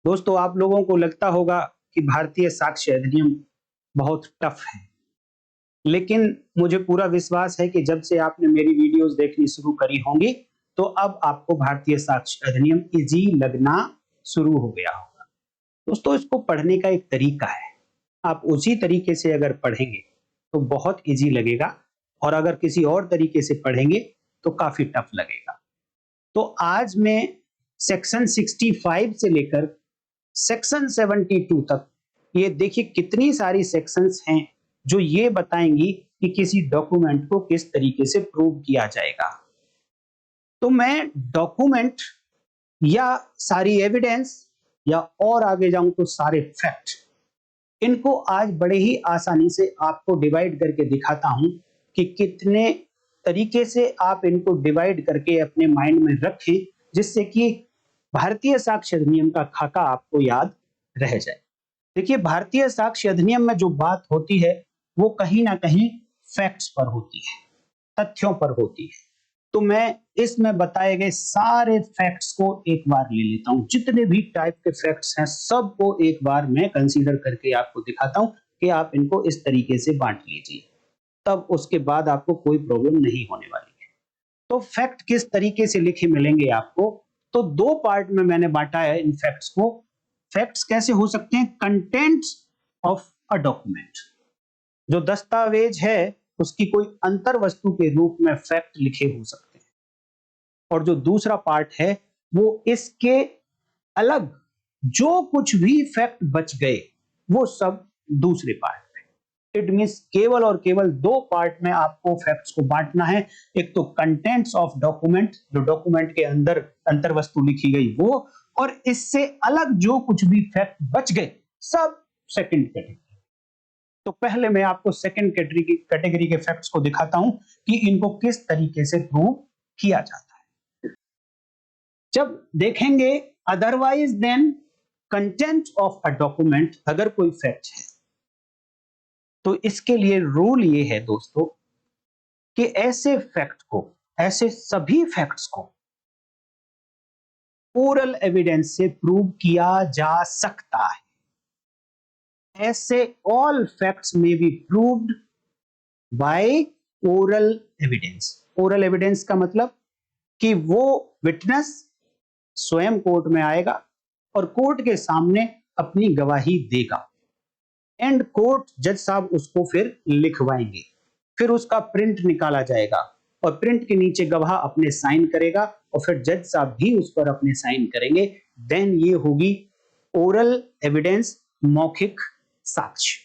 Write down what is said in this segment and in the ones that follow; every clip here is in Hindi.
दोस्तों, आप लोगों को लगता होगा कि भारतीय साक्ष्य अधिनियम बहुत टफ है, लेकिन मुझे पूरा विश्वास है कि जब से आपने मेरी वीडियोस देखनी शुरू करी होंगी, तो अब आपको भारतीय साक्ष्य अधिनियम इजी लगना शुरू हो गया होगा। दोस्तों, इसको पढ़ने का एक तरीका है। आप उसी तरीके से अगर पढ़ेंगे, तो बहुत इजी लगेगा और अगर किसी और तरीके से पढ़ेंगे, तो काफी टफ लगेगा। तो आज मैं सेक्शन 65 से लेकर सेक्शन 72 तक, ये देखिए कितनी सारी सेक्शंस हैं जो ये बताएंगी कि किसी डॉक्यूमेंट को किस तरीके से प्रूव किया जाएगा। तो मैं डॉक्यूमेंट या सारी एविडेंस या और आगे जाऊं तो सारे फैक्ट, इनको आज बड़े ही आसानी से आपको डिवाइड करके दिखाता हूं कि कितने तरीके से आप इनको डिवाइड करके अपने माइंड में रखें, जिससे कि भारतीय साक्ष्य अधिनियम का खाका आपको याद रह जाए। देखिए, भारतीय साक्ष्य अधिनियम में जो बात होती है वो कहीं ना कहीं फैक्ट्स पर होती है, तथ्यों पर होती है। तो मैं इसमें बताए गए सारे फैक्ट्स को एक बार ले लेता हूं, जितने भी टाइप के फैक्ट्स हैं सबको एक बार मैं कंसीडर करके आपको दिखाता हूं कि आप इनको इस तरीके से बांट लीजिए, तब उसके बाद आपको कोई प्रॉब्लम नहीं होने वाली है। तो फैक्ट किस तरीके से लिखे मिलेंगे आपको, तो दो पार्ट में मैंने बांटा है इन फैक्ट्स को। फैक्ट्स कैसे हो सकते हैं? कंटेंट्स ऑफ अ डॉक्यूमेंट, जो दस्तावेज है उसकी कोई अंतर वस्तु के रूप में फैक्ट लिखे हो सकते हैं। और जो दूसरा पार्ट है वो इसके अलग जो कुछ भी फैक्ट बच गए वो सब दूसरे पार्ट में। इट मींस केवल और केवल दो पार्ट में आपको फैक्ट्स को बांटना है। एक तो कंटेंट्स ऑफ डॉक्यूमेंट, जो डॉक्यूमेंट के अंदर अंतर वस्तु लिखी गई वो, और इससे अलग जो कुछ भी फैक्ट बच गए सब सेकंड कैटेगरी। तो पहले मैं आपको सेकंड कैटेगरी के फैक्ट्स को दिखाता हूं कि इनको किस तरीके से प्रूव किया जाता है। जब देखेंगे otherwise then content of a document, अगर कोई फैक्ट है तो इसके लिए रूल ये है दोस्तों कि ऐसे फैक्ट को, ऐसे सभी फैक्ट्स को ओरल एविडेंस से प्रूव किया जा सकता है। ऐसे ऑल फैक्ट्स में be proved by oral evidence. Oral evidence का मतलब कि वो विटनेस स्वयं कोर्ट में आएगा और कोर्ट के सामने अपनी गवाही देगा, एंड कोर्ट जज साहब उसको फिर लिखवाएंगे, फिर उसका प्रिंट निकाला जाएगा और प्रिंट के नीचे गवाह अपने साइन करेगा और फिर जज साहब भी उस पर अपने साइन करेंगे। देन ये होगी ओरल एविडेंस, मौखिक साक्ष्य।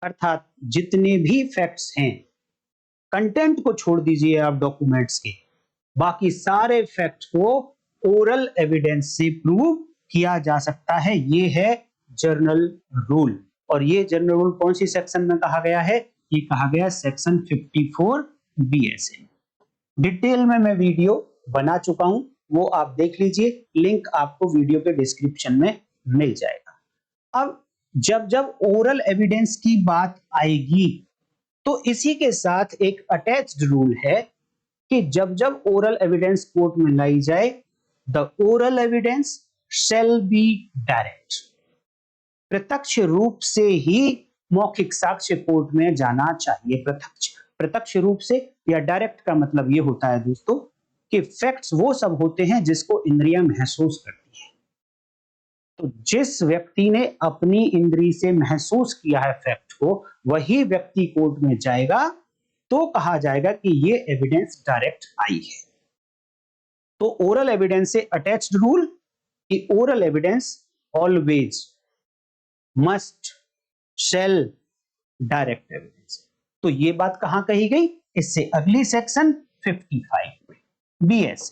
अर्थात जितने भी फैक्ट्स हैं, कंटेंट को छोड़ दीजिए आप डॉक्यूमेंट्स के, बाकी सारे फैक्ट को ओरल एविडेंस से प्रूव किया जा सकता है। ये है जर्नल रूल। और ये जर्नल रूल कौन सी सेक्शन में कहा गया है? ये कहा गया सेक्शन 54 बीएसएन। डिटेल में मैं वीडियो बना चुका हूं, वो आप देख लीजिए, लिंक आपको वीडियो के डिस्क्रिप्शन में मिल जाएगा। अब जब जब ओरल एविडेंस की बात आएगी तो इसी के साथ एक अटैच्ड रूल है कि जब जब ओरल एविडेंस कोर्ट में लाई जाए, the oral evidence shall be direct. प्रत्यक्ष रूप से ही मौखिक साक्ष्य कोर्ट में जाना चाहिए। प्रत्यक्ष रूप से या डायरेक्ट का मतलब ये होता है दोस्तों कि फैक्ट्स वो सब होते हैं जिसको इंद्रियां महसूस करती है। तो जिस व्यक्ति ने अपनी इंद्री से महसूस किया है फैक्ट को, वही व्यक्ति कोर्ट में जाएगा तो कहा जाएगा कि ये एविडेंस डायरेक्ट आई है। तो ओरल एविडेंस से अटैच्ड रूल कि ओरल एविडेंस ऑलवेज मस्ट शैल डायरेक्ट एविडेंस। तो ये बात कहां कही गई? इससे अगली सेक्शन 55 में बीएस।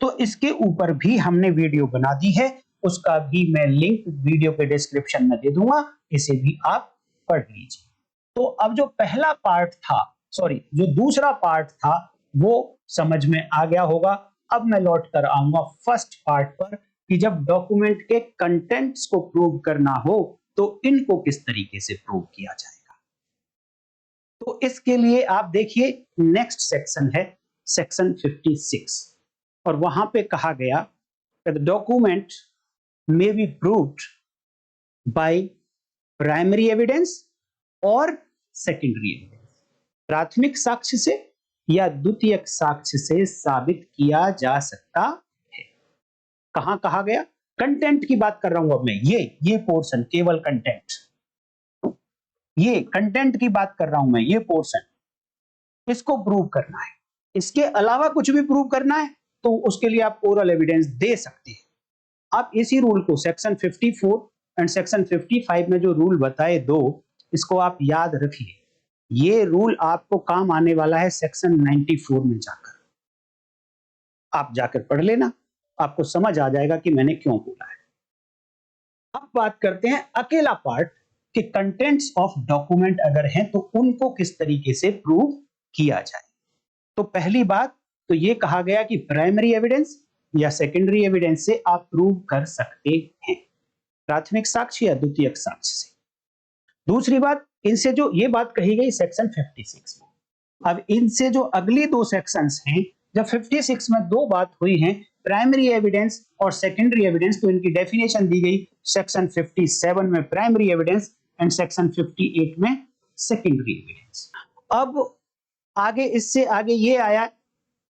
तो इसके ऊपर भी हमने वीडियो बना दी है, उसका भी मैं लिंक वीडियो के डिस्क्रिप्शन में दे दूंगा, इसे भी आप पढ़ लीजिए। तो अब जो पहला पार्ट था, सॉरी जो दूसरा पार्ट था, वो समझ में आ गया होगा। अब मैं लौट कर आऊंगा फर्स्ट पार्ट पर कि जब डॉक्यूमेंट के कंटेंट्स को प्रूव करना हो तो इनको किस तरीके से प्रूव किया जाएगा। तो इसके लिए आप देखिए नेक्स्ट सेक्शन है सेक्शन 56, और वहां पे कहा गया the document may be proved by primary evidence और secondary evidence. प्राथमिक साक्ष्य से या द्वितीयक साक्ष्य से साबित किया जा सकता है। कहां कहा गया? कंटेंट की बात कर रहा हूं अब मैं, ये पोर्शन, केवल कंटेंट, ये कंटेंट की बात कर रहा हूं मैं, ये पोर्शन, इसको प्रूव करना है। इसके अलावा कुछ भी प्रूव करना है तो उसके लिए आप ओरल एविडेंस दे सकते हैं। आप इसी रूल को सेक्शन 54 एंड सेक्शन 55 में जो रूल बताए दो, इसको आप याद रखिए। ये रूल आपको काम आने वाला है सेक्शन 94 में जाकर। आप जाकर पढ़ लेना, आपको समझ आ जाएगा कि मैंने क्यों बोला है। अब बात करते हैं अकेला पार्ट कि कंटेंट्स ऑफ डॉक्यूमेंट अगर हैं तो उनको किस तरीके से प्रूव किया जाए। तो पहली बात तो ये कहा गया कि प्राइमरी एविडेंस या सेकेंडरी एविडेंस से आप प्रूव कर सकते हैं, प्राथमिक साक्ष्य या द्वितीयक साक्ष्य से। दूसरी बात, इनसे जो ये बात कही गई सेक्शन 56 में, अब इनसे जो अगली दो सेक्शंस हैं, जब 56 में दो बात हुई है प्राइमरी एविडेंस और सेकेंडरी एविडेंस, तो इनकी डेफिनेशन दी गई सेक्शन 57 में प्राइमरी एविडेंस एंड सेक्शन 58 में सेकेंडरी एविडेंस। अब आगे, इससे आगे ये आया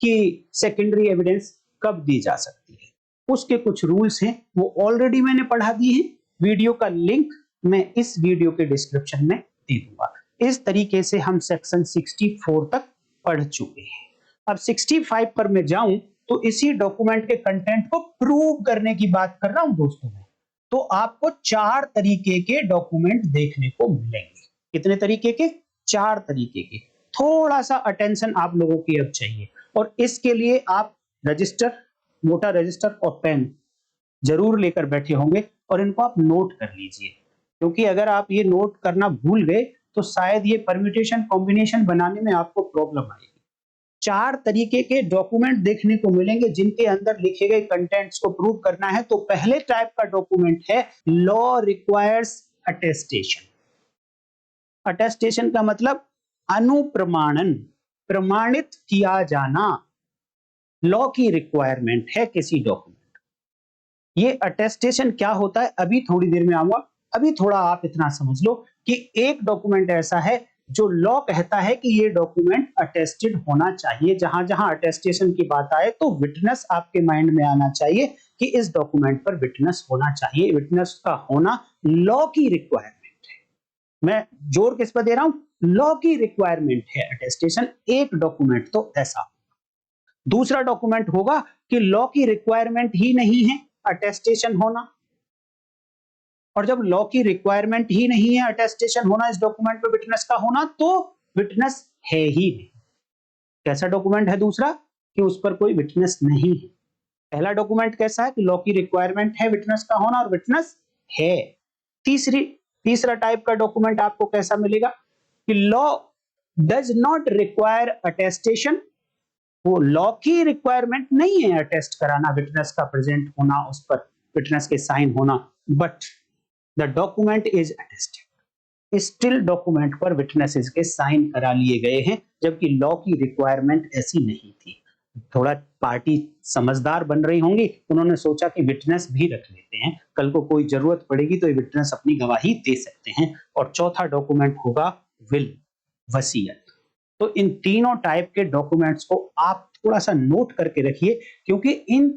कि सेकेंडरी एविडेंस कब दी जा सकती है, उसके कुछ रूल्स हैं, वो ऑलरेडी मैंने पढ़ा दिए हैं। वीडियो का लिंक मैं इस वीडियो के डिस्क्रिप्शन में दे दूंगा। इस तरीके से हम सेक्शन 64 तक पढ़ चुके हैं। अब 65 पर मैं जाऊं तो इसी डॉक्यूमेंट के कंटेंट को प्रूव करने की बात कर रहा हूं दोस्तों मैं। तो आपको 4 तरीके के डॉक्यूमेंट देखने को मिलेंगे। कितने तरीके के? 4 तरीके के। थोड़ा सा अटेंशन आप लोगों की अब चाहिए, और इसके लिए आप रजिस्टर, मोटा रजिस्टर और पेन जरूर लेकर बैठे होंगे और इनको आप नोट कर लीजिए, क्योंकि अगर आप ये नोट करना भूल गए तो शायद ये परम्यूटेशन कॉम्बिनेशन बनाने में आपको प्रॉब्लम आएगी। 4 तरीके के डॉक्यूमेंट देखने को मिलेंगे जिनके अंदर लिखे गए कंटेंट्स को प्रूव करना है। तो पहले टाइप का डॉक्यूमेंट है लॉ रिक्वायर्स अटेस्टेशन। अटेस्टेशन का मतलब अनुप्रमाणन, प्रमाणित किया जाना, लॉ की रिक्वायरमेंट है किसी डॉक्यूमेंट। ये अटेस्टेशन क्या होता है अभी थोड़ी देर में आऊंगा। अभी थोड़ा आप इतना समझ लो कि एक डॉक्यूमेंट ऐसा है जो लॉ कहता है कि ये डॉक्यूमेंट अटेस्टेड होना चाहिए। जहां जहां अटेस्टेशन की बात आए तो विटनेस आपके माइंड में आना चाहिए कि इस डॉक्यूमेंट पर विटनेस होना चाहिए। विटनेस का होना लॉ की रिक्वायरमेंट है। मैं जोर किस पर दे रहा हूं? लॉ की रिक्वायरमेंट है अटेस्टेशन। एक डॉक्यूमेंट तो ऐसा। दूसरा डॉक्यूमेंट होगा कि लॉ की रिक्वायरमेंट ही नहीं है अटेस्टेशन होना, और जब लॉ की रिक्वायरमेंट ही नहीं है अटेस्टेशन होना, इस डॉक्यूमेंट पे विटनेस का होना, तो विटनेस है ही नहीं। कैसा डॉक्यूमेंट है दूसरा? कि उस पर कोई विटनेस नहीं है। पहला डॉक्यूमेंट कैसा है? कि लॉ की रिक्वायरमेंट है विटनेस का होना और विटनेस है। तीसरा टाइप का डॉक्यूमेंट आपको कैसा मिलेगा? कि law does not require attestation, वो लॉ की रिक्वायरमेंट नहीं है अटेस्ट कराना, विटनेस का प्रेजेंट होना, उस पर विटनेस के साइन होना, but the document is attested. Still document पर विटनेसेस के साइन करा लिए गए हैं, जबकि लॉ की रिक्वायरमेंट ऐसी नहीं थी। थोड़ा पार्टी समझदार बन रही होंगी, उन्होंने सोचा कि विटनेस भी रख लेते हैं, कल को कोई जरूरत पड़ेगी तो ये विटनेस अपनी गवाही दे सकते हैं। और चौथा डॉक्यूमेंट होगा विल, वसीयत। तो इन तीनों टाइप के डॉक्यूमेंट्स को आप थोड़ा सा नोट करके रखिए, क्योंकि इन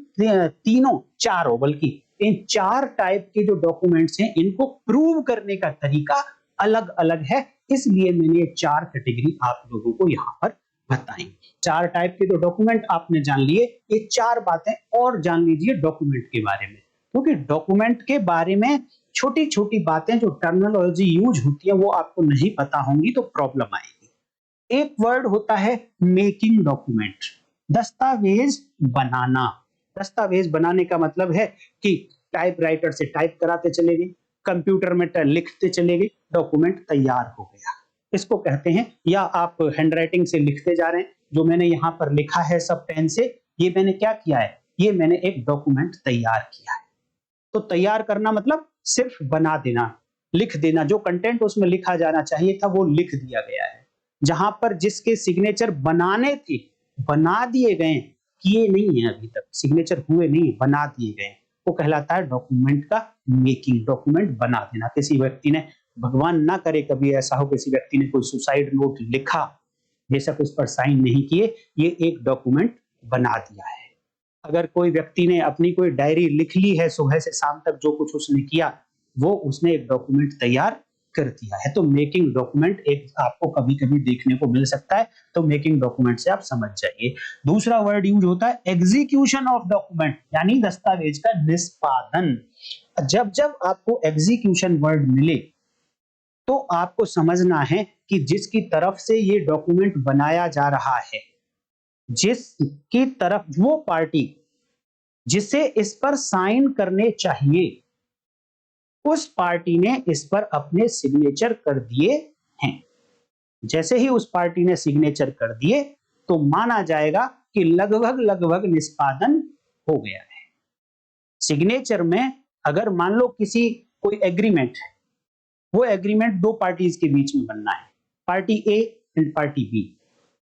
चारों बल्कि इन 4 टाइप के जो डॉक्यूमेंट्स हैं इनको प्रूव करने का तरीका अलग अलग है। इसलिए मैंने ये 4 कैटेगरी आप लोगों को यहाँ पर बताई। 4 टाइप के जो डॉक्यूमेंट आपने जान लिए, ये 4 बातें और जान लीजिए डॉक्यूमेंट के बारे में, क्योंकि डॉक्यूमेंट के बारे में छोटी छोटी बातें जो टर्मिनोलॉजी यूज होती है वो आपको नहीं पता होंगी तो प्रॉब्लम आएगी। एक वर्ड होता है मेकिंग डॉक्यूमेंट, दस्तावेज बनाना। दस्तावेज बनाने का मतलब है कि टाइपराइटर से टाइप कराते चले गए, कंप्यूटर में लिखते चले गए, डॉक्यूमेंट तैयार हो गया, इसको कहते हैं। या आप हैंडराइटिंग से लिखते जा रहे हैं, जो मैंने यहाँ पर लिखा है सब पेन से, ये मैंने क्या किया है? ये मैंने एक डॉक्यूमेंट तैयार किया है। तो तैयार करना मतलब सिर्फ बना देना, लिख देना। जो कंटेंट उसमें लिखा जाना चाहिए था वो लिख दिया गया है। जहां पर जिसके सिग्नेचर बनाने थे, बना दिए गए, किए नहीं है, अभी तक सिग्नेचर हुए नहीं, बना दिए गए। वो कहलाता है डॉक्यूमेंट का मेकिंग, डॉक्यूमेंट बना देना। किसी व्यक्ति ने, भगवान ना करे कभी ऐसा हो, किसी व्यक्ति ने कोई सुसाइड नोट लिखा, बेशक उस पर साइन नहीं किए, ये एक डॉक्यूमेंट बना दिया है। अगर कोई व्यक्ति ने अपनी कोई डायरी लिख ली है, सुबह से शाम तक जो कुछ उसने किया, वो उसने एक डॉक्यूमेंट तैयार कर दिया है। तो मेकिंग डॉक्यूमेंट एक आपको कभी-कभी देखने को मिल सकता है, तो मेकिंग डॉक्यूमेंट से आप समझ जाइए। दूसरा वर्ड यूज होता है एग्जीक्यूशन ऑफ डॉक्यूमेंट, यानी दस्तावेज का निष्पादन। जब जब आपको एग्जीक्यूशन वर्ड मिले तो आपको समझना है कि जिसकी तरफ से ये डॉक्यूमेंट बनाया जा रहा है, जिसकी तरफ, वो पार्टी जिसे इस पर साइन करने चाहिए, उस पार्टी ने इस पर अपने सिग्नेचर कर दिए हैं। जैसे ही उस पार्टी ने सिग्नेचर कर दिए तो माना जाएगा कि लगभग लगभग निष्पादन हो गया है। सिग्नेचर में अगर मान लो किसी कोई एग्रीमेंट है, वो एग्रीमेंट दो पार्टीज के बीच में बनना है, party A and party B.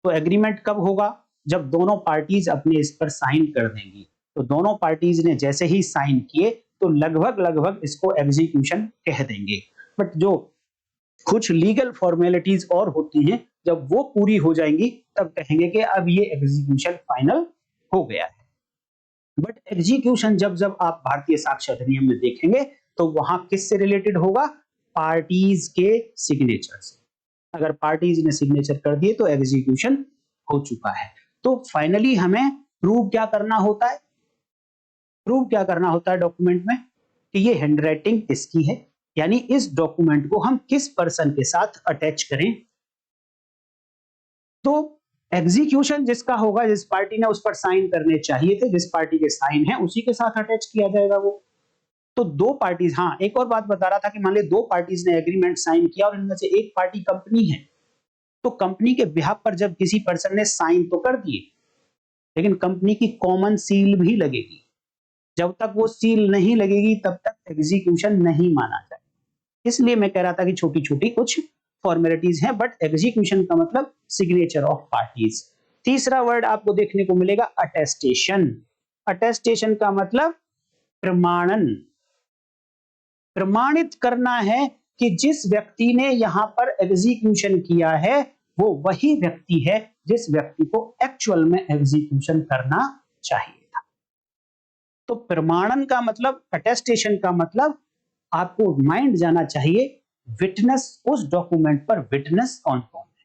तो एग्रीमेंट कब होगा? जब दोनों पार्टीज अपने इस पर साइन कर देंगी। तो दोनों पार्टीज ने जैसे ही साइन किए तो लगभग लगभग इसको एग्जीक्यूशन कह देंगे। बट जो कुछ लीगल फॉर्मेलिटीज और होती हैं, जब वो पूरी हो जाएंगी तब कहेंगे कि अब ये एग्जीक्यूशन फाइनल हो गया है। बट एग्जीक्यूशन जब जब आप भारतीय साक्ष्य अधिनियम में देखेंगे तो वहां किससे रिलेटेड होगा? पार्टीज के सिग्नेचर से। अगर पार्टीज ने सिग्नेचर कर दिए तो एग्जीक्यूशन हो चुका है। तो फाइनली हमें प्रूव क्या करना होता है? प्रूव क्या करना होता है डॉक्यूमेंट में? कि ये हैंडराइटिंग इसकी है, यानी इस डॉक्यूमेंट को हम किस पर्सन के साथ अटैच करें। तो एग्जीक्यूशन जिसका होगा, जिस पार्टी ने उस पर साइन करने चाहिए थे, जिस पार्टी के साइन है उसी के साथ अटैच किया जाएगा वो। तो दो पार्टीज, हाँ एक और बात बता रहा था कि मान ली दो पार्टीज ने एग्रीमेंट साइन किया और इनमें से एक पार्टी कंपनी है, तो कंपनी के बिहाफ पर जब किसी पर्सन ने साइन तो कर दिए, लेकिन कंपनी की कॉमन सील भी लगेगी। जब तक वो सील नहीं लगेगी तब तक एग्जीक्यूशन नहीं माना जाए। इसलिए मैं कह रहा था कि छोटी छोटी कुछ फॉर्मेलिटीज हैं, बट एग्जीक्यूशन का मतलब सिग्नेचर ऑफ पार्टीज। तीसरा वर्ड आपको देखने को मिलेगा अटेस्टेशन। अटेस्टेशन का मतलब प्रमाणन, प्रमाणित करना है कि जिस व्यक्ति ने यहां पर एग्जीक्यूशन किया है वो वही व्यक्ति है जिस व्यक्ति को एक्चुअल में एग्जीक्यूशन करना चाहिए था। तो प्रमाणन का मतलब, अटेस्टेशन का मतलब आपको माइंड जाना चाहिए, विटनेस, उस डॉक्यूमेंट पर विटनेस कौन कौन है।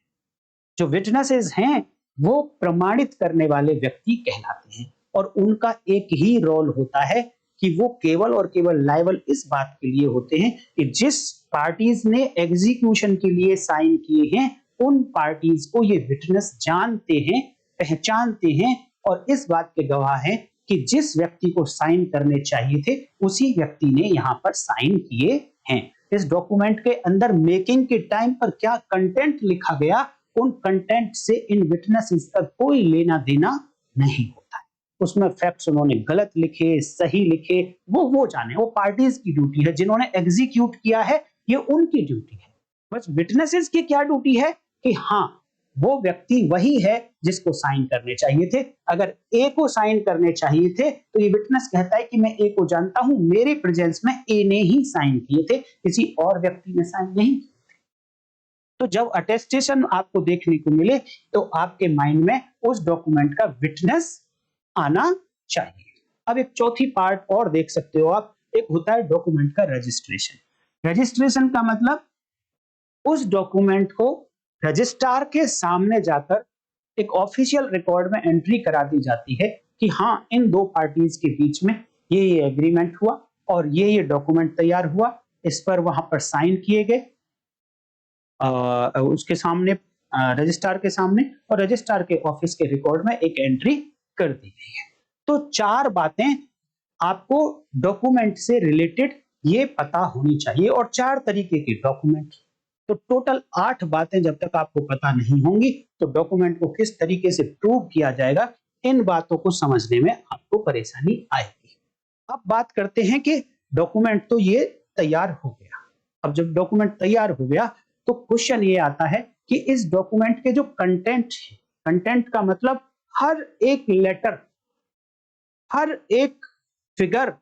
जो विटनेसेस हैं वो प्रमाणित करने वाले व्यक्ति कहलाते हैं, और उनका एक ही रोल होता है कि वो केवल और केवल लायबल इस बात के लिए होते हैं कि जिस पार्टीज ने एग्जीक्यूशन के लिए साइन किए हैं उन पार्टीज को ये विटनेस जानते हैं, पहचानते हैं, और इस बात के गवाह हैं कि जिस व्यक्ति को साइन करने चाहिए थे उसी व्यक्ति ने यहां पर साइन किए हैं। इस डॉक्यूमेंट के अंदर मेकिंग के टाइम पर क्या कंटेंट लिखा गया, उन कंटेंट से इन विटनेसेस का कोई लेना देना नहीं होता है। उसमें फैक्ट्स उन्होंने गलत लिखे, सही लिखे, वो जाने, वो पार्टीज की ड्यूटी है। जिन्होंने एग्जीक्यूट किया है ये उनकी ड्यूटी है। बस विटनेसेस की क्या ड्यूटी है कि हाँ वो व्यक्ति वही है जिसको साइन करने चाहिए थे। अगर ए को साइन करने चाहिए थे तो ये विटनेस कहता है कि मैं ए को जानता हूं, मेरे प्रेजेंस में ए ने ही साइन किए थे, किसी और व्यक्ति ने साइन नहीं किए थे। तो जब अटेस्टेशन आपको देखने को मिले तो आपके माइंड में उस डॉक्यूमेंट का विटनेस आना चाहिए। अब एक चौथी पार्ट और देख सकते हो आप, एक होता है डॉक्यूमेंट का रजिस्ट्रेशन। रजिस्ट्रेशन का मतलब उस डॉक्यूमेंट को रजिस्ट्रार के सामने जाकर एक ऑफिशियल रिकॉर्ड में एंट्री करा दी जाती है कि हाँ इन दो पार्टीज के बीच में ये एग्रीमेंट हुआ और ये डॉक्यूमेंट तैयार हुआ, इस पर वहां पर साइन किए गए उसके सामने, रजिस्ट्रार के सामने, और रजिस्ट्रार के ऑफिस के रिकॉर्ड में एक एंट्री कर दी गई है। तो चार बातें आपको डॉक्यूमेंट से रिलेटेड ये पता होनी चाहिए, और चार तरीके के डॉक्यूमेंट। तो टोटल 8 बातें जब तक आपको पता नहीं होंगी तो डॉक्यूमेंट को किस तरीके से प्रूव किया जाएगा, इन बातों को समझने में आपको परेशानी आएगी। अब बात करते हैं कि डॉक्यूमेंट तो ये तैयार हो गया। अब जब डॉक्यूमेंट तैयार हो गया तो क्वेश्चन ये आता है कि इस डॉक्यूमेंट के जो कंटेंट है, कंटेंट का मतलब हर एक लेटर, हर एक फिगर,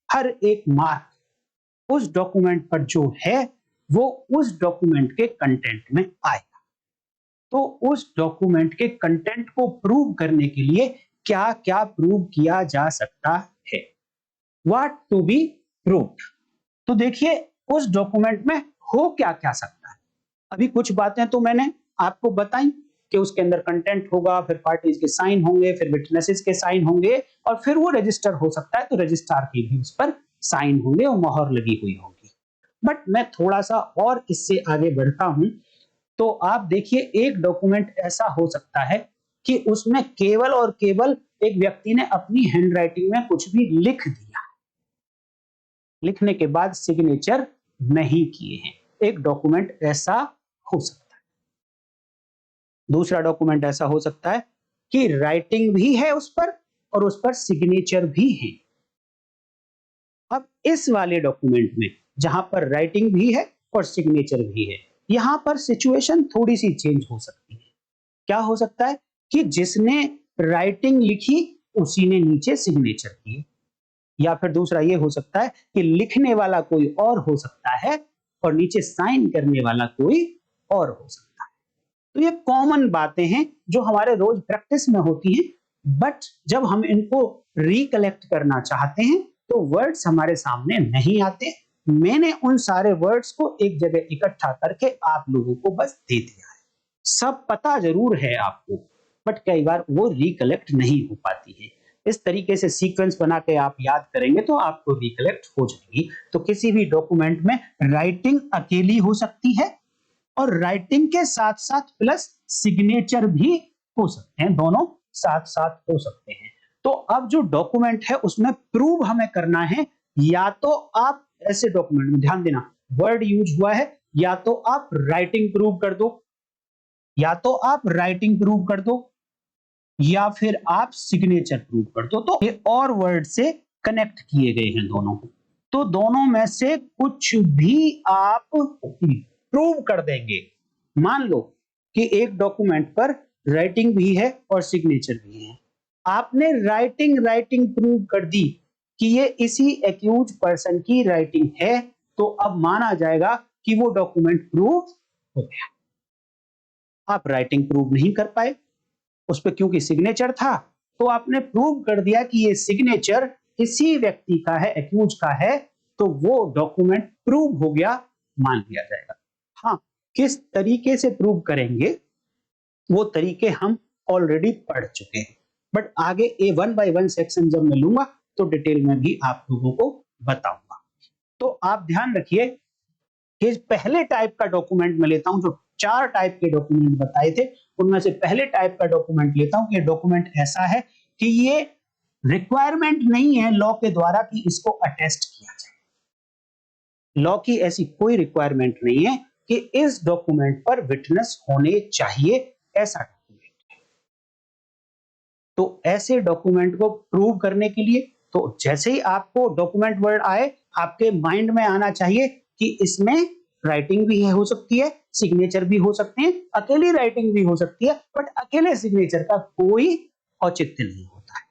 हर एक मार्क उस डॉक्यूमेंट पर जो है वो उस डॉक्यूमेंट के कंटेंट में आएगा। तो उस डॉक्यूमेंट के कंटेंट को प्रूव करने के लिए क्या क्या प्रूव किया जा सकता है, व्हाट टू बी प्रूव्ड। तो देखिए उस डॉक्यूमेंट में हो क्या क्या सकता है। अभी कुछ बातें तो मैंने आपको बताई कि उसके अंदर कंटेंट होगा, फिर पार्टीज के साइन होंगे, फिर विटनेसेस के साइन होंगे, और फिर वो रजिस्टर हो सकता है तो रजिस्ट्रार के भी उस पर साइन होंगे और मोहर लगी हुई होगी। बट मैं थोड़ा सा और इससे आगे बढ़ता हूं, तो आप देखिए एक डॉक्यूमेंट ऐसा हो सकता है कि उसमें केवल और केवल एक व्यक्ति ने अपनी हैंडराइटिंग में कुछ भी लिख दिया, लिखने के बाद सिग्नेचर नहीं किए हैं। एक डॉक्यूमेंट ऐसा हो सकता है। दूसरा डॉक्यूमेंट ऐसा हो सकता है कि राइटिंग भी है उस पर और उस पर सिग्नेचर भी है। अब इस वाले डॉक्यूमेंट में जहां पर राइटिंग भी है और सिग्नेचर भी है, यहां पर सिचुएशन थोड़ी सी चेंज हो सकती है। क्या हो सकता है कि जिसने राइटिंग लिखी उसी ने नीचे सिग्नेचर किए, या फिर दूसरा ये हो सकता है कि लिखने वाला कोई और हो सकता है और नीचे साइन करने वाला कोई और हो सकता है। तो ये कॉमन बातें हैं जो हमारे रोज प्रैक्टिस में होती हैं, बट जब हम इनको रिकलेक्ट करना चाहते हैं तो वर्ड्स हमारे सामने नहीं आते। मैंने उन सारे वर्ड्स को एक जगह इकट्ठा करके आप लोगों को बस दे दिया है। सब पता जरूर है आपको, बट कई बार वो रिकलेक्ट नहीं हो पाती है। इस तरीके से सीक्वेंस बना के आप याद करेंगे तो आपको रिकलेक्ट हो जाएगी। तो किसी भी डॉक्यूमेंट में राइटिंग अकेली हो सकती है और राइटिंग के साथ साथ प्लस सिग्नेचर भी हो सकते हैं, दोनों साथ साथ हो सकते हैं। तो अब जो डॉक्यूमेंट है उसमें प्रूव हमें करना है, या तो आप ऐसे डॉक्यूमेंट में ध्यान देना वर्ड यूज हुआ है, या तो आप राइटिंग प्रूव कर दो, या तो आप राइटिंग प्रूव कर दो, या फिर आप सिग्नेचर प्रूव कर दो। तो ये और वर्ड से कनेक्ट किए गए हैं दोनों। तो दोनों में से कुछ भी आप प्रूव कर देंगे। मान लो कि एक डॉक्यूमेंट पर राइटिंग भी है और सिग्नेचर भी है। आपने राइटिंग राइटिंग प्रूव कर दी कि ये इसी एक्यूज पर्सन की राइटिंग है, तो अब माना जाएगा कि वो डॉक्यूमेंट प्रूव हो गया। आप राइटिंग प्रूव नहीं कर पाए उस पर क्योंकि सिग्नेचर था, तो आपने प्रूव कर दिया कि ये सिग्नेचर इसी व्यक्ति का है, एक्यूज का है, तो वो डॉक्यूमेंट प्रूव हो गया, मान लिया जाएगा। हाँ, किस तरीके से प्रूव करेंगे वो तरीके हम ऑलरेडी पढ़ चुके हैं, बट आगे ए वन बाय वन सेक्शन जब मैं लूंगा तो डिटेल में भी आप लोगों को बताऊंगा। तो आप ध्यान रखिए कि पहले टाइप का डॉक्यूमेंट में लेता हूं, जो 4 टाइप के डॉक्यूमेंट बताए थे उनमें से पहले टाइप का डॉक्यूमेंट लेता हूं कि डॉक्यूमेंट ऐसा है कि ये रिक्वायरमेंट नहीं है लॉ के द्वारा कि इसको अटेस्ट किया जाए। लॉ की ऐसी कोई रिक्वायरमेंट नहीं है कि इस डॉक्यूमेंट पर विटनेस होने चाहिए, ऐसा डॉक्यूमेंट है। तो ऐसे डॉक्यूमेंट को प्रूव करने के लिए तो जैसे ही आपको डॉक्यूमेंट वर्ड आए आपके माइंड में आना चाहिए कि इसमें राइटिंग भी हो सकती है, सिग्नेचर भी हो सकते हैं, अकेली राइटिंग भी हो सकती है, बट अकेले सिग्नेचर का कोई औचित्य नहीं होता है,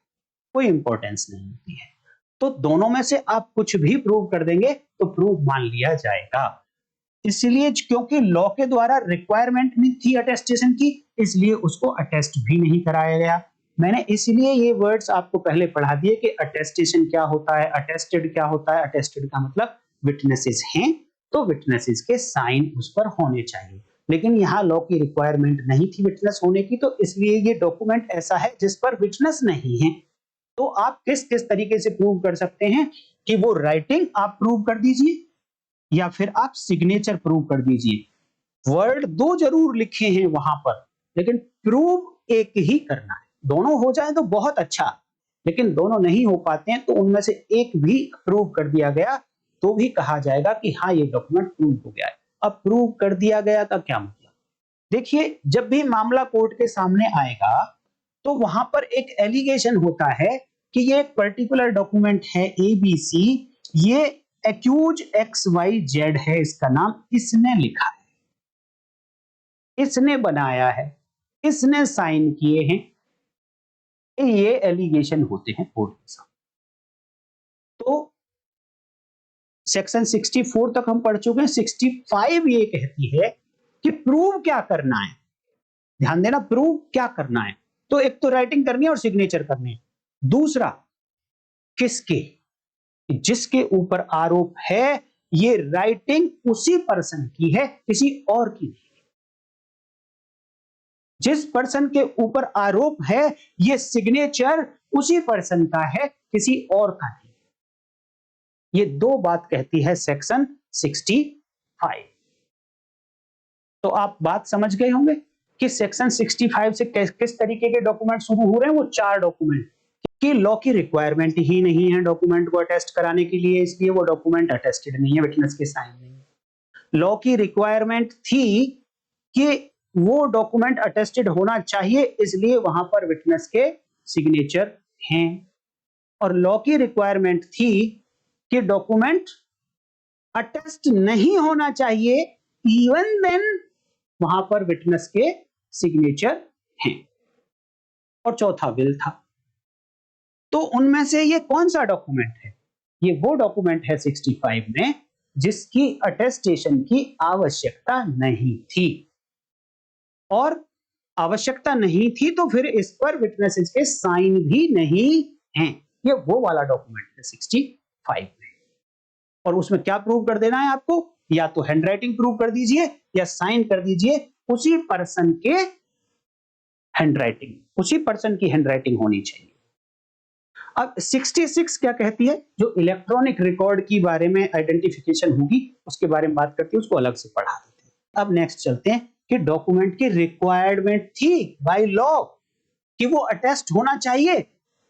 कोई इंपॉर्टेंस नहीं होती है। तो दोनों में से आप कुछ भी प्रूव कर देंगे तो प्रूव मान लिया जाएगा। इसलिए क्योंकि लॉ के द्वारा रिक्वायरमेंट नहीं थी अटेस्टेशन की, इसलिए उसको अटेस्ट भी नहीं कराया गया। मैंने इसलिए ये वर्ड्स आपको पहले पढ़ा दिए कि अटेस्टेशन क्या होता है, अटेस्टेड क्या होता है। अटेस्टेड का मतलब विटनेसेस हैं तो विटनेसेस के साइन उस पर होने चाहिए, लेकिन यहाँ लॉ की रिक्वायरमेंट नहीं थी विटनेस होने की, तो इसलिए ये डॉक्यूमेंट ऐसा है जिस पर विटनेस नहीं है। तो आप किस किस तरीके से प्रूव कर सकते हैं कि वो राइटिंग आप प्रूव कर दीजिए या फिर आप सिग्नेचर प्रूव कर दीजिए। वर्ड दो जरूर लिखे हैं वहां पर, लेकिन प्रूव एक ही करना है। दोनों हो जाए तो बहुत अच्छा, लेकिन दोनों नहीं हो पाते हैं तो उनमें से एक भी प्रूव कर दिया गया तो भी कहा जाएगा कि हाँ ये डॉक्यूमेंट प्रूव हो गया है। अब प्रूव कर दिया गया का क्या मतलब? देखिए जब भी मामला कोर्ट के सामने आएगा तो वहां पर एक एलिगेशन होता है कि ये एक पर्टिकुलर डॉक्यूमेंट है एबीसी, ये एक्यूज एक्स वाई जेड है, इसका नाम इसने लिखा है, इसने बनाया है, इसने साइन किए हैं, ये एलिगेशन होते हैं कोर्ट के सामने। तो सेक्शन 64 तक हम पढ़ चुके हैं। 65 ये कहती है कि प्रूव क्या करना है। ध्यान देना, प्रूव क्या करना है। तो एक तो राइटिंग करनी है और सिग्नेचर करनी है। दूसरा, किसके, जिसके ऊपर आरोप है ये राइटिंग उसी पर्सन की है, किसी और की नहीं। जिस पर्सन के ऊपर आरोप है ये सिग्नेचर उसी पर्सन का है, किसी और का नहीं। ये दो बात कहती है सेक्शन 65। तो आप बात समझ गए होंगे कि सेक्शन 65 से किस तरीके के डॉक्यूमेंट शुरू हो रहे हैं। वो 4 डॉक्यूमेंट कि लॉ की रिक्वायरमेंट ही नहीं है डॉक्यूमेंट को अटेस्ट कराने के लिए, इसलिए वो डॉक्यूमेंट अटेस्टेड नहीं है, विटनेस के साइन नहीं है। लॉ की रिक्वायरमेंट थी कि वो डॉक्यूमेंट अटेस्टेड होना चाहिए, इसलिए वहां पर विटनेस के सिग्नेचर हैं। और लॉ की रिक्वायरमेंट थी कि डॉक्यूमेंट अटेस्ट नहीं होना चाहिए, इवन देन वहां पर विटनेस के सिग्नेचर हैं। और चौथा विल था। तो उनमें से ये कौन सा डॉक्यूमेंट है? ये वो डॉक्यूमेंट है 65 में जिसकी अटेस्टेशन की आवश्यकता नहीं थी। और आवश्यकता नहीं थी तो फिर इस पर विटनेसेस के साइन भी नहीं हैं। ये वो वाला डॉक्यूमेंट है 65 में। और उसमें क्या प्रूव कर देना है आपको? या तो हैंडराइटिंग प्रूव कर दीजिए या साइन कर दीजिए उसी पर्सन के हैंडराइटिंग, उसी पर्सन की हैंडराइटिंग होनी चाहिए। अब 66 क्या कहती है? जो इलेक्ट्रॉनिक रिकॉर्ड की बारे में आइडेंटिफिकेशन होगी उसके बारे में बात करती है, उसको अलग से पढ़ा देते हैं। अब नेक्स्ट चलते हैं कि डॉक्यूमेंट की रिक्वायरमेंट थी बाय लॉ कि वो अटेस्ट होना चाहिए,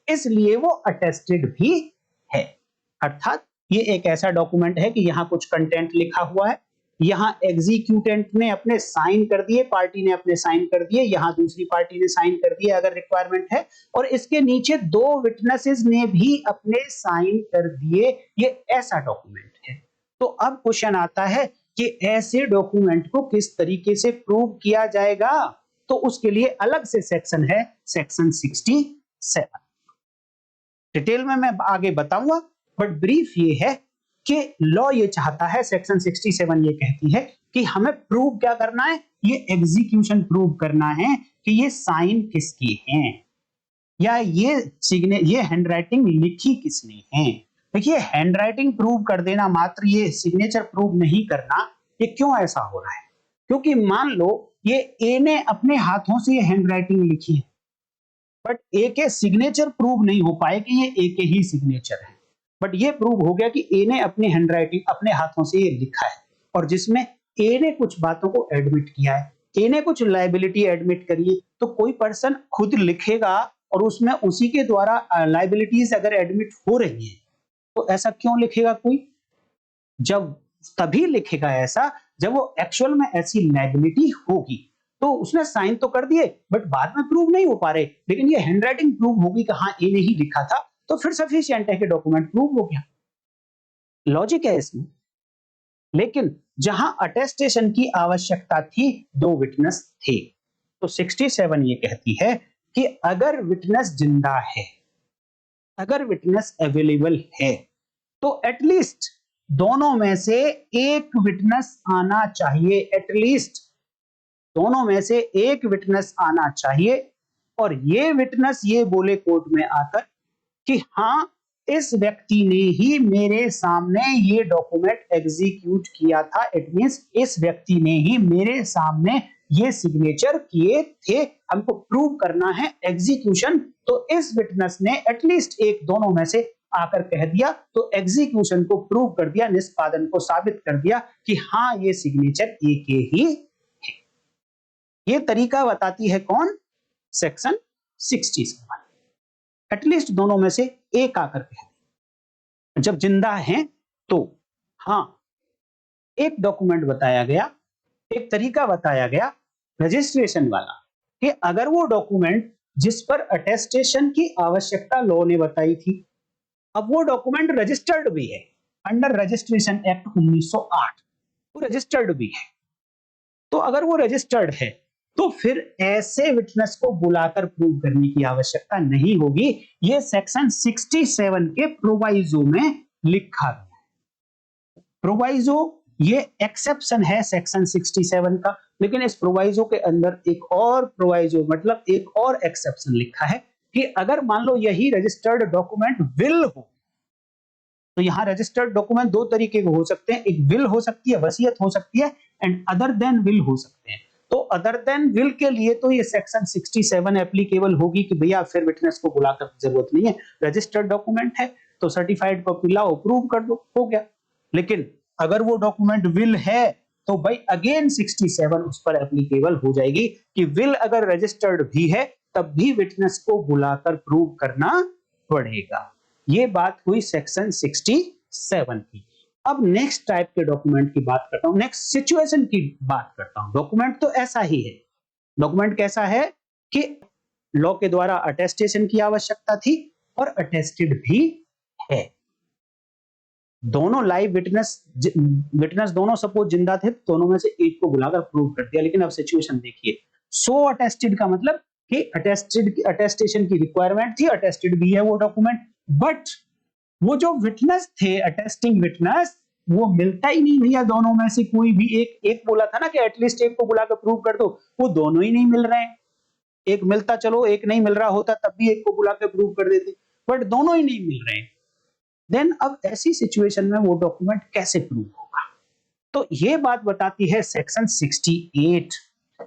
इसलिए वो अटेस्टेड भी है। अर्थात ये एक ऐसा डॉक्यूमेंट है कि यहां कुछ कंटेंट लिखा हुआ है, यहां एग्जीक्यूटेंट ने अपने साइन कर दिए, पार्टी ने अपने साइन कर दिए, यहां दूसरी पार्टी ने साइन कर दिए अगर रिक्वायरमेंट है, और इसके नीचे 2 विटनेसेस ने भी अपने साइन कर दिए। ये ऐसा डॉक्यूमेंट है। तो अब क्वेश्चन आता है कि ऐसे डॉक्यूमेंट को किस तरीके से प्रूव किया जाएगा। तो उसके लिए अलग से सेक्शन है, सेक्शन 67। डिटेल में मैं आगे बताऊंगा, बट ब्रीफ ये है कि लॉ ये चाहता है, सेक्शन 67 ये कहती है कि हमें प्रूव क्या करना है, ये एग्जीक्यूशन प्रूव करना है कि ये साइन किसके हैं या ये हैंडराइटिंग लिखी किसने है। देखिए, हैंडराइटिंग प्रूव कर देना मात्र, ये सिग्नेचर प्रूव नहीं करना, ये क्यों ऐसा हो रहा है? क्योंकि मान लो ये ए ने अपने हाथों से ये हैंडराइटिंग लिखी है, बट ए के सिग्नेचर प्रूव नहीं हो पाए कि ये ए के ही सिग्नेचर है, बट ये प्रूव हो गया कि ए ने अपनी हैंडराइटिंग अपने हाथों से ये लिखा है, और जिसमें ए ने कुछ बातों को एडमिट किया है, ए ने कुछ लायबिलिटी एडमिट करी है। तो कोई पर्सन खुद लिखेगा और उसमें उसी के द्वारा लायबिलिटीज अगर एडमिट हो रही है, तो ऐसा क्यों लिखेगा कोई? जब तभी लिखेगा ऐसा जब वो एक्चुअल में ऐसी लायबिलिटी होगी। तो उसने साइन तो कर दिए बट बाद में प्रूव नहीं हो पा रहे, लेकिन ये हैंडराइटिंग प्रूव होगी कि हाँ ए ने ही लिखा था, तो फिर सफिशिएंट है कि डॉक्यूमेंट प्रूव हो गया। लॉजिक है इसमें। लेकिन जहां अटेस्टेशन की आवश्यकता थी, 2 विटनेस थे। तो 67 ये कहती है कि अगर विटनेस जिंदा है, अगर विटनेस अवेलेबल है, तो एटलीस्ट दोनों में से एक विटनेस आना चाहिए। एटलीस्ट दोनों में से एक विटनेस आना चाहिए, और ये विटनेस ये बोले कोर्ट में आकर कि हाँ, इस व्यक्ति ने ही मेरे सामने ये डॉक्यूमेंट एग्जीक्यूट किया था। इट मींस इस व्यक्ति ने ही मेरे सामने ये सिग्नेचर किए थे। हमको प्रूव करना है एग्जीक्यूशन, तो इस विटनेस ने एटलीस्ट एक दोनों में से आकर कह दिया, तो एग्जीक्यूशन को प्रूव कर दिया, निष्पादन को साबित कर दिया कि हाँ, ये सिग्नेचर ए के ही है। ये तरीका बताती है कौन? सेक्शन 67। एटलीस्ट दोनों में से एक आकर कह दे। जब जिंदा हैं तो हाँ, एक डॉक्यूमेंट बताया गया, एक तरीका बताया गया रजिस्ट्रेशन वाला, कि अगर वो डॉक्यूमेंट जिस पर अटेस्टेशन की आवश्यकता लॉ ने बताई थी, अब वो डॉक्यूमेंट रजिस्टर्ड भी है अंडर रजिस्ट्रेशन एक्ट 1908, वो रजिस्टर्ड भी है। तो अगर वो रजिस्टर्ड है तो फिर ऐसे विटनेस को बुलाकर प्रूव करने की आवश्यकता नहीं होगी। ये सेक्शन 67 के प्रोवाइजो में लिखा गया है। प्रोवाइजो ये एक्सेप्शन है सेक्शन 67 का, लेकिन इस प्रोवाइजो के अंदर एक और प्रोवाइजो मतलब एक और एक्सेप्शन लिखा है कि अगर मान लो यही रजिस्टर्ड डॉक्यूमेंट विल हो, तो यहां रजिस्टर्ड डॉक्यूमेंट दो तरीके के हो सकते हैं, एक विल हो सकती है, वसीयत हो सकती है, एंड अदर देन विल हो सकते हैं। तो अदर देन विल के लिए तो ये सेक्शन 67 एप्लीकेबल होगी कि भैया फिर विटनेस को बुलाकर जरूरत नहीं है, रजिस्टर्ड डॉक्यूमेंट है तो सर्टिफाइड कॉपी लाओ, प्रूव कर दो, हो गया। लेकिन अगर वो डॉक्यूमेंट विल है तो भाई अगेन 67 उस पर एप्लीकेबल हो जाएगी कि विल अगर रजिस्टर्ड भी है तब भी विटनेस को बुलाकर प्रूव करना पड़ेगा। ये बात हुई सेक्शन 67 की। अब नेक्स्ट टाइप के डॉक्यूमेंट की बात करता हूं, नेक्स्ट सिचुएशन की बात करता हूं। डॉक्यूमेंट तो ऐसा ही है, डॉक्यूमेंट कैसा है कि लॉ के द्वारा अटेस्टेशन की आवश्यकता थी और अटेस्टेड भी है। दोनों लाइव विटनेस दोनों सपोज जिंदा थे, दोनों में से एक को बुलाकर प्रूव कर दिया। लेकिन अब सिचुएशन देखिए, सो अटेस्टेड का मतलब कि अटेस्टेशन की रिक्वायरमेंट थी, अटेस्टेड भी है वो डॉक्यूमेंट, बट वो जो विटनेस थे, अटेस्टिंग विटनेस, वो मिलता ही नहीं भैया दोनों में से कोई भी एक बोला था ना कि एटलीस्ट एक को बुलाकर प्रूव कर दो, वो दोनों ही नहीं मिल रहे हैं। एक मिलता चलो, एक नहीं मिल रहा होता तब भी एक को बुलाकर प्रूव कर देते, बट दोनों ही नहीं मिल रहे हैं। देन अब ऐसी सिचुएशन में वो डॉक्यूमेंट कैसे प्रूव होगा, तो ये बात बताती है सेक्शन 68।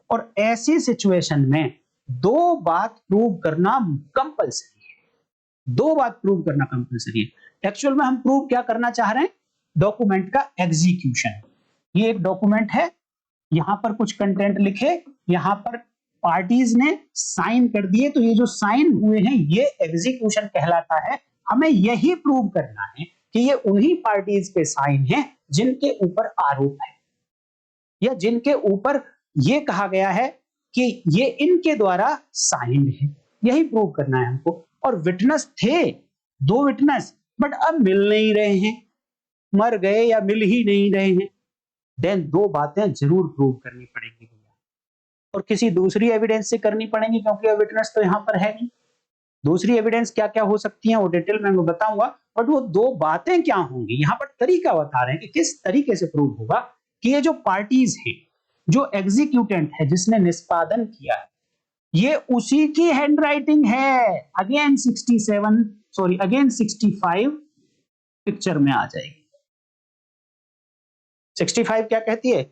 और ऐसी सिचुएशन में दो बात प्रूव करना कंपलसरी है, दो बात प्रूव करना कंपलसरी है। एक्चुअल में हम प्रूव क्या करना चाह रहे हैं, डॉक्यूमेंट का एग्जीक्यूशन। ये एक डॉक्यूमेंट है, यहां पर कुछ कंटेंट लिखे, यहां पर पार्टीज ने साइन कर दिए, तो ये जो साइन हुए हैं ये एग्जीक्यूशन कहलाता है। हमें यही प्रूव करना है कि ये उन्हीं पार्टीज के साइन हैं जिनके ऊपर आरोप है या जिनके ऊपर ये कहा गया है कि ये इनके द्वारा साइंड है, यही प्रूव करना है हमको। और विटनेस थे, दो विटनेस, बट अब मिल नहीं रहे हैं, मर गए या मिल ही नहीं रहे हैं, देन दो बातें जरूर प्रूव करनी पड़ेगी भैया, और किसी दूसरी एविडेंस से करनी पड़ेगी क्योंकि विटनेस तो यहां पर है नहीं। दूसरी एविडेंस क्या क्या हो सकती है वो डिटेल में मैं बताऊंगा, बट वो दो बातें क्या होंगी, यहां पर तरीका बता रहे हैं कि किस तरीके से प्रूव होगा कि ये जो पार्टीज है, जो एग्जीक्यूटेंट है जिसने निष्पादन किया है, ये उसी की हैंडराइटिंग है। अगेन 65 पिक्चर में आ जाएगी। 65 क्या कहती है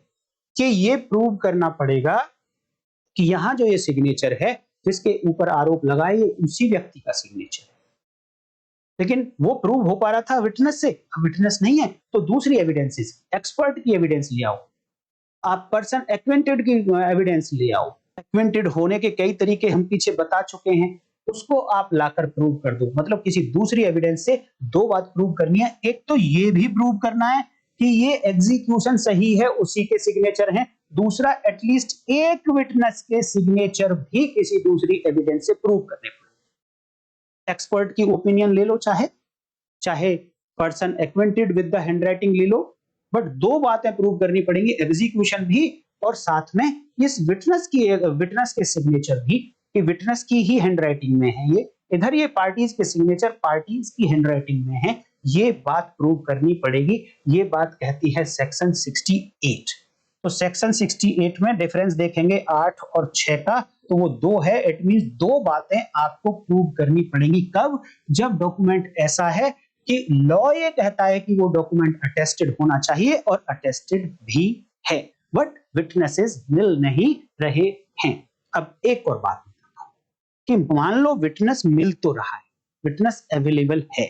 कि ये प्रूव करना पड़ेगा कि यहां जो ये सिग्नेचर है जिसके ऊपर आरोप लगाए, ये उसी व्यक्ति का सिग्नेचर है। लेकिन वो प्रूव हो पा रहा था विटनेस से, अब विटनेस नहीं है तो दूसरी एविडेंसेस, एक्सपर्ट की एविडेंस ले आओ, आप पर्सन एक्वेंटेड की एविडेंस ले आओ। एक्वेंटेड होने के कई तरीके हम पीछे बता चुके हैं, उसको आप लाकर प्रूव कर दो। मतलब किसी दूसरी एविडेंस से दो बात प्रूव करनी है, एक तो ये भी प्रूव करना है कि ये एग्जीक्यूशन सही है, उसी के सिग्नेचर हैं, दूसरा एटलीस्ट एक विटनेस के सिग्नेचर भी किसी दूसरी एविडेंस से प्रूव करने पड़े। एक्सपर्ट की ओपिनियन ले लो, चाहे person acquainted with the handwriting ले लो, बट दो बातें प्रूव करनी पड़ेंगी, एग्जीक्यूशन भी और साथ में इस विटनेस के सिग्नेचर भी, कि विटनेस की ही हैंडराइटिंग में है ये, इधर ये पार्टीज के सिग्नेचर पार्टीज की हैंडराइटिंग में है, ये बात प्रूव करनी पड़ेगी। ये बात कहती है सेक्शन 68। तो सेक्शन 68 में डिफरेंस देखेंगे 8 और 6 का, तो वो 2 है, इट मींस दो बातें आपको प्रूव करनी पड़ेंगी। कब? जब डॉक्यूमेंट ऐसा है कि लॉ ये कहता है कि वो डॉक्यूमेंट अटेस्टेड होना चाहिए और अटेस्टेड भी है, बट विटनेसेस मिल नहीं रहे हैं। अब एक और बात कि मान लो विटनेस मिल तो रहा है, विटनेस अवेलेबल है,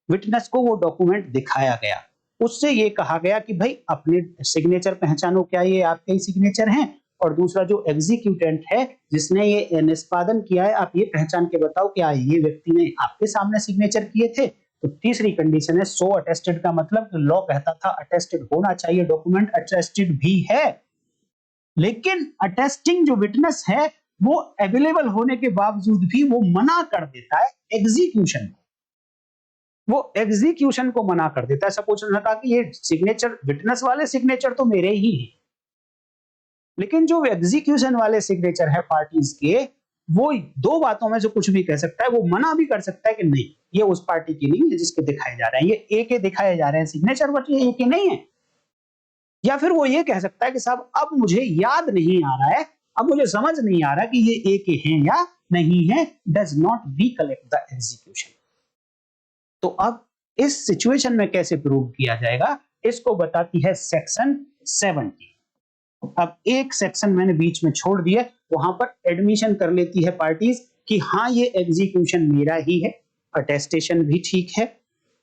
विटनेस को वो डॉक्यूमेंट दिखाया गया, उससे ये कहा गया कि भाई अपने सिग्नेचर पहचानो, क्या ये आपके ही सिग्नेचर हैं, और दूसरा जो एग्जीक्यूटेंट है जिसने ये निष्पादन किया है, आप ये पहचान के बताओ क्या ये व्यक्ति ने आपके सामने सिग्नेचर किए थे। तो तीसरी कंडीशन है सो अटेस्टेड का मतलब लॉ कहता था अटेस्टेड होना चाहिए, डॉक्यूमेंट अटेस्टेड भी है, लेकिन अटेस्टिंग जो विटनेस है वो अवेलेबल होने के बावजूद भी वो मना कर देता है एग्जीक्यूशन को, वो एग्जीक्यूशन को मना कर देता है। सपोज उन्होंने कहा कि ये सिग्नेचर, विटनेस वाले सिग्नेचर तो मेरे ही हैं, लेकिन जो एग्जीक्यूशन वाले सिग्नेचर है पार्टीज के, वो दो बातों में से कुछ भी कह सकता है, वो मना भी कर सकता है कि नहीं ये उस पार्टी की नहीं है जिसके दिखाए जा रहे हैं, ये ए के दिखाए जा रहे हैं सिग्नेचर, बट ये ए के नहीं है, या फिर वो ये कह सकता है कि साहब अब मुझे याद नहीं आ रहा है, अब मुझे समझ नहीं आ रहा कि ये ए के हैं या नहीं है, does not recollect the execution. तो अब इस सिचुएशन में कैसे प्रूव किया जाएगा, इसको बताती है सेक्शन 70। अब एक सेक्शन मैंने बीच में छोड़ दिया, वहां पर एडमिशन कर लेती है पार्टीज कि हाँ ये एग्जीक्यूशन मेरा ही है, अटेस्टेशन भी ठीक है,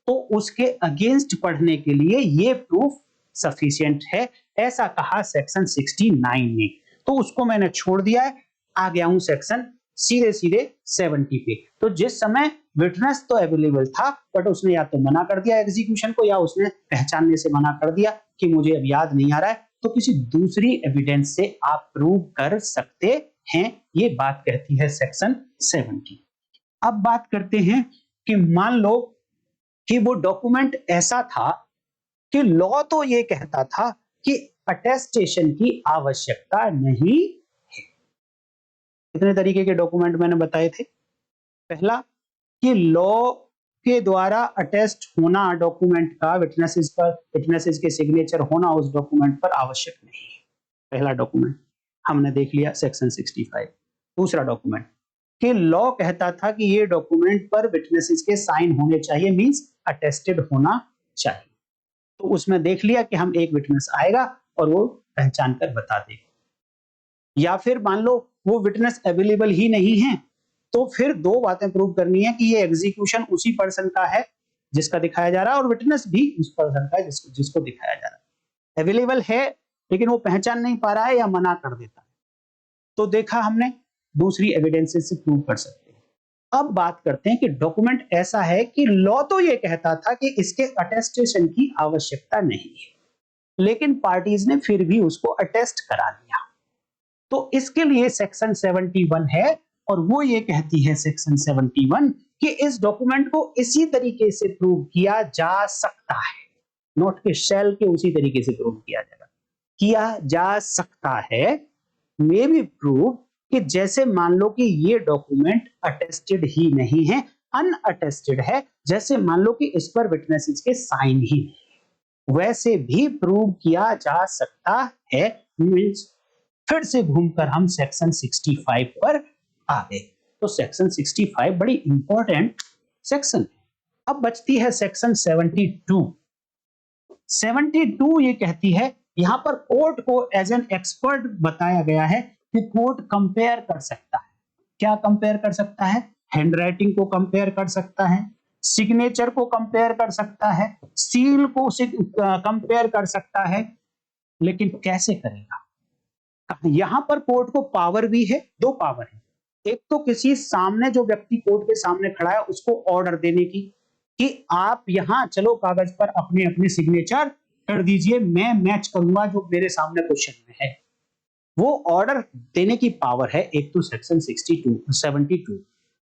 तो उसके अगेंस्ट पढ़ने के लिए ये प्रूफ सफिशिएंट है, ऐसा कहा सेक्शन 69 ने। तो उसको मैंने छोड़ दिया है, आ गया हूं सेक्शन सीधे सीधे 70 पे। तो जिस समय विटनेस तो अवेलेबल था, बट उसने या तो मना कर दिया एग्जीक्यूशन को, या उसने पहचानने से मना कर दिया कि मुझे अब याद नहीं आ रहा है, तो किसी दूसरी एविडेंस से आप प्रूव कर सकते हैं, ये बात कहती है सेक्शन 70। अब बात करते हैं कि मान लो कि वो डॉक्यूमेंट ऐसा था कि लॉ तो ये कहता था कि अटेस्टेशन की आवश्यकता नहीं है। कितने तरीके के डॉक्यूमेंट मैंने बताए थे? पहला कि लॉ के द्वारा अटेस्ट होना डॉक्यूमेंट का विटनेसेस पर, विटनेसेस के सिग्नेचर होना उस डॉक्यूमेंट पर आवश्यक नहीं है। पहला डॉक्यूमेंट हमने देख लिया सेक्शन 65। दूसरा डॉक्यूमेंट कि लॉ कहता था कि ये डॉक्यूमेंट पर विटनेसेस के साइन होने चाहिए, मींस अटेस्टेड होना चाहिए। तो उसमें देख लिया कि हम एक विटनेस आएगा और वो पहचान कर बता देगा। या फिर मान लो वो विटनेस अवेलेबल ही नहीं है, तो फिर दो बातें प्रूव करनी है कि ये एग्जीक्यूशन उसी पर्सन का है जिसका दिखाया जा रहा है, और विटनेस भी उस पर्सन का है जिसको दिखाया जा रहा है। अवेलेबल है लेकिन वो पहचान नहीं पा रहा है या मना कर देता है, तो देखा हमने दूसरी एविडेंसेस से प्रूव कर सकते हैं। अब बात करते हैं कि डॉक्यूमेंट ऐसा है कि लॉ तो ये कहता था कि इसके अटेस्टेशन की आवश्यकता नहीं है, लेकिन पार्टीज ने फिर भी उसको अटेस्ट करा दिया। तो इसके लिए सेक्शन 71 है, और वो ये कहती है सेक्शन 71 कि इस डॉक्यूमेंट को इसी तरीके से प्रूव किया जा सकता है, नोट के शेल के उसी तरीके से प्रूव किया जाएगा, किया जा सकता है, मे बी प्रूव कि जैसे मान लो कि ये डॉक्यूमेंट अटेस्टेड ही नहीं है, अनअटेस्टेड है, जैसे मान लो कि इस पर विटनेसेस के साइन ही नहीं, वैसे भी प्रूव किया जा सकता है। मींस फिर से घूमकर हम सेक्शन 65 पर आ गए। तो सेक्शन 65 बड़ी इंपॉर्टेंट सेक्शन है। अब बचती है सेक्शन 72। 72 ये कहती है, यहां पर कोर्ट को एज एन एक्सपर्ट बताया गया है कि कोर्ट कंपेयर कर सकता है। क्या कंपेयर कर सकता है? हैंडराइटिंग को कंपेयर कर सकता है, सिग्नेचर को कंपेयर कर सकता है, सील को कंपेयर कर सकता है, लेकिन कैसे करेगा? यहां पर कोर्ट को पावर भी है, दो पावर है। एक तो किसी सामने जो व्यक्ति कोर्ट के सामने खड़ा है उसको ऑर्डर देने की कि आप यहां चलो कागज पर अपने अपने सिग्नेचर कर दीजिए, मैं मैच करूंगा जो मेरे सामने क्वेश्चन में है। वो ऑर्डर देने की पावर है, एक तो सेक्शन 72।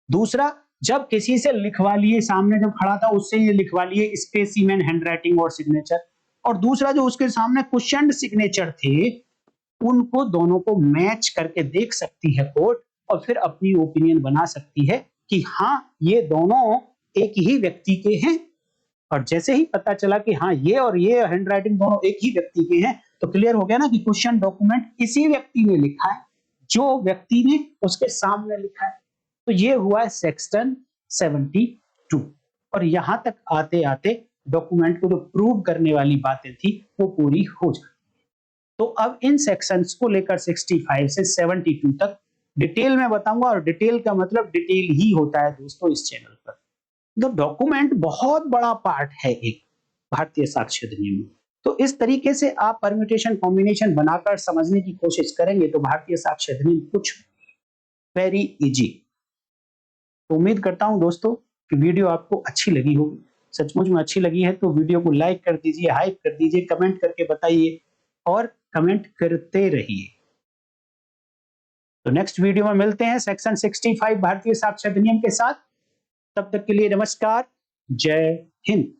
दूसरा, जब किसी से लिखवा लिए, सामने जब खड़ा था उससे ये लिखवा लिए स्पेसिमेन हैंडराइटिंग और सिग्नेचर, और दूसरा जो उसके सामने क्वेश्चन सिग्नेचर थे उनको दोनों को मैच करके देख सकती है कोर्ट, और फिर अपनी ओपिनियन बना सकती है कि हाँ ये दोनों एक ही व्यक्ति के हैं। और जैसे ही पता चला कि हाँ ये और ये हैंडराइटिंग दोनों एक ही व्यक्ति के हैं, तो क्लियर हो गया ना कि क्वेश्चन डॉक्यूमेंट इसी व्यक्ति ने लिखा है जो व्यक्ति ने उसके सामने लिखा है। तो ये हुआ है सेक्शन 72। और यहां तक आते आते डॉक्यूमेंट को जो प्रूव करने वाली बातें थी वो पूरी हो जाती। तो अब इन सेक्शंस को लेकर 65 से 72 तक डिटेल में बताऊंगा, और डिटेल का मतलब डिटेल ही होता है दोस्तों इस चैनल पर। तो डॉक्यूमेंट बहुत बड़ा पार्ट है एक भारतीय साक्ष्य अधिनियम में। तो इस तरीके से आप परम्यूटेशन कॉम्बिनेशन बनाकर समझने की कोशिश करेंगे तो भारतीय साक्ष्य अधिनियम कुछ वेरी इजी। तो उम्मीद करता हूं दोस्तों कि वीडियो आपको अच्छी लगी होगी। सचमुच में अच्छी लगी है तो वीडियो को लाइक कर दीजिए, हाइप कर दीजिए, कमेंट करके बताइए और कमेंट करते रहिए। तो नेक्स्ट वीडियो में मिलते हैं सेक्शन 65 भारतीय साक्ष्य अधिनियम के साथ। तब तक के लिए नमस्कार, जय हिंद।